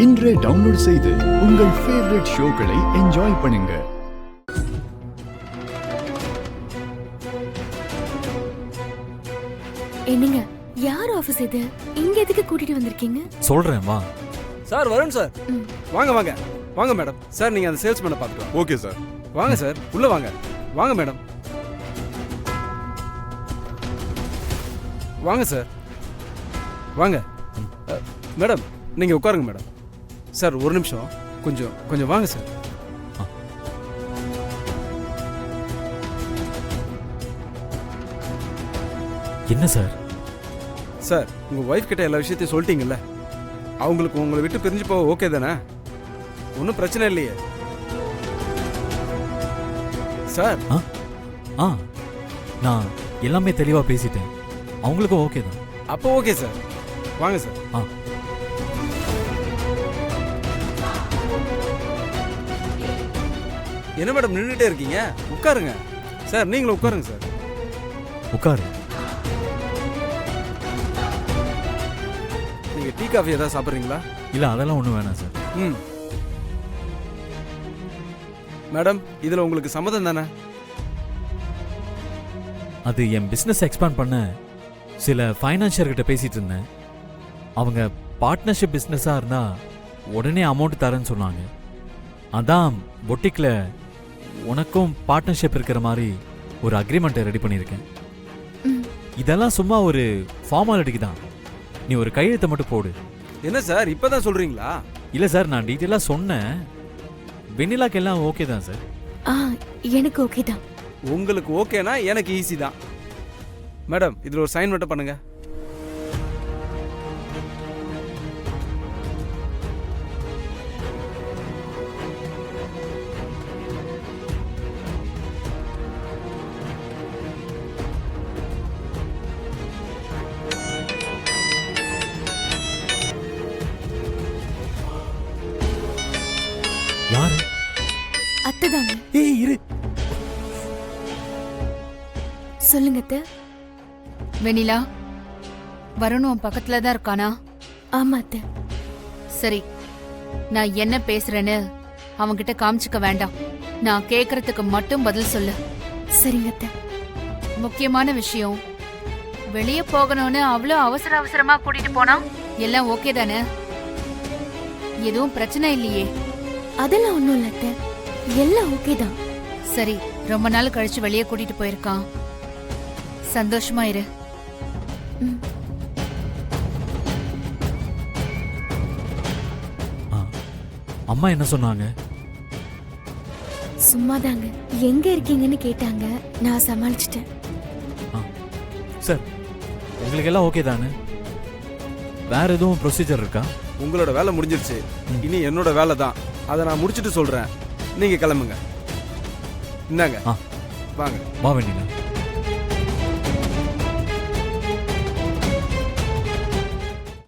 இன்றே டவுன்லோட் செய்து உங்கள் ஃபேவரட் ஷோக்களை என்ஜாய் பண்ணுங்க. என்னங்க, யார் ஆபீஸ் இது? இங்க எதுக்கு கூட்டிட்டு வந்திருக்கீங்க? சொல்றேன் வா. சார் வருண் சார், வாங்க வாங்க வாங்க மேடம். சார் நீங்க அந்த சேல்ஸ்மேனை பார்த்துட்டு வாங்க. Okay sir. வாங்க சார், உள்ள வாங்க. வாங்க மேடம், வாங்க சார், வாங்க. மேடம் நீங்க உட்காருங்க மேடம். சார் ஒரு நிமிஷம், கொஞ்சம் கொஞ்சம் வாங்க சார். என்ன சார்? சார் உங்க ஒய்ஃப் கிட்ட எல்லா விஷயத்தையும் சொல்லிட்டீங்கல்ல? அவங்களுக்கு உங்களை விட்டு பிரிஞ்சு போக ஓகே தானே? ஒன்றும் பிரச்சனை இல்லையே சார்? நான் எல்லாமே தெளிவா பேசிட்டேன். அவங்களுக்கும் ஓகே தான். அப்போ ஓகே சார், வாங்க சார். என்ன மேடம் நின்றுட்டே இருக்கீங்க? உட்காருங்க சார். நீங்களும் உட்காருங்க சார். உட்காரு. நீங்க டீ காஃபி ஏதாவது சாப்பிட்றீங்களா? இல்ல அதெல்லாம் ஒண்ணும் வேணாம் சார். மேடம் இதுல உங்களுக்கு சம்மதம் தானே? அது என் பிசினஸ் எக்ஸ்பேண்ட் பண்ண சில ஃபைனான்சியர் கிட்ட பேசிட்டு இருந்தேன். அவங்க பார்ட்னர்ஷிப் பிசினஸா இருந்தா உடனே அமௌண்ட் தரேன்னு சொன்னாங்க. அதான் பொட்டிக்ல உனக்கும் பார்ட்னர்ஷிப் இருக்கிற மாதிரி ஒரு அக்ரிமெண்ட்டை ரெடி பண்ணியிருக்கேன். இதெல்லாம் சும்மா ஒரு ஃபார்மாலிட்டிக்கு தான். நீ ஒரு கையெழுத்தை மட்டும் போடு. என்ன சார் இப்பதான் சொல்றீங்களா? இல்ல சார், நான் டீட்டெயிலா சொன்னேன். வெண்ணிலாக்கு எல்லாம் ஓகே தான் சார். எனக்கு ஓகே தான். உங்களுக்கு ஓகேனா எனக்கு ஈஸி தான். மேடம் இதுல ஒரு சைன் மட்டும் பண்ணுங்க. யாரு? அத்தைதாங்க. ஏய் இரு. சொல்லுங்க அத்தை. வெண்ணிலா, வருண் உன் பக்கத்துல தான் இருக்கானா? ஆமா அத்தை. சரி, நான் என்ன பேசுறேன்னு அவன்கிட்ட காமிச்சுக்க வேண்டாம். நான் கேக்குறதுக்கு மட்டும் பதில் சொல்லு. சரிங்க அத்தை. முக்கியமான விஷயம், வெளியே போகணும்னு அவ்வளோ அவசர அவசரமா கூட்டிட்டு போனா எல்லாம் ஓகே தானே? எதுவும் பிரச்சனை இல்லையே? அதெல்லாம் ஒண்ணும் இல்ல அத்தை, எல்லாம் ஓகே தான். சரி, ரொம்ப நாள் கழிச்சு வெளியே கூட்டிட்டு போயிருக்கான். சந்தோஷமா இரு. அம்மா என்ன சொன்னாங்க? சும்மாதாங்க, எங்க இருக்கீங்கன்னு கேட்டாங்க. நான் சமாளிச்சிட்டேன். சார் உங்களுக்கு எல்லாம் ஓகே தானே? வேற எதுவும் ப்ரொசீஜர் இருக்கா? உங்களோட வேலை முடிஞ்சிருச்சு. இனி என்னோட வேலை தான். அதை நான் முடிச்சிட்டு சொல்றேன். நீங்க கிளம்புங்க. இந்தாங்க, வாங்க. வா வெண்ணிலா.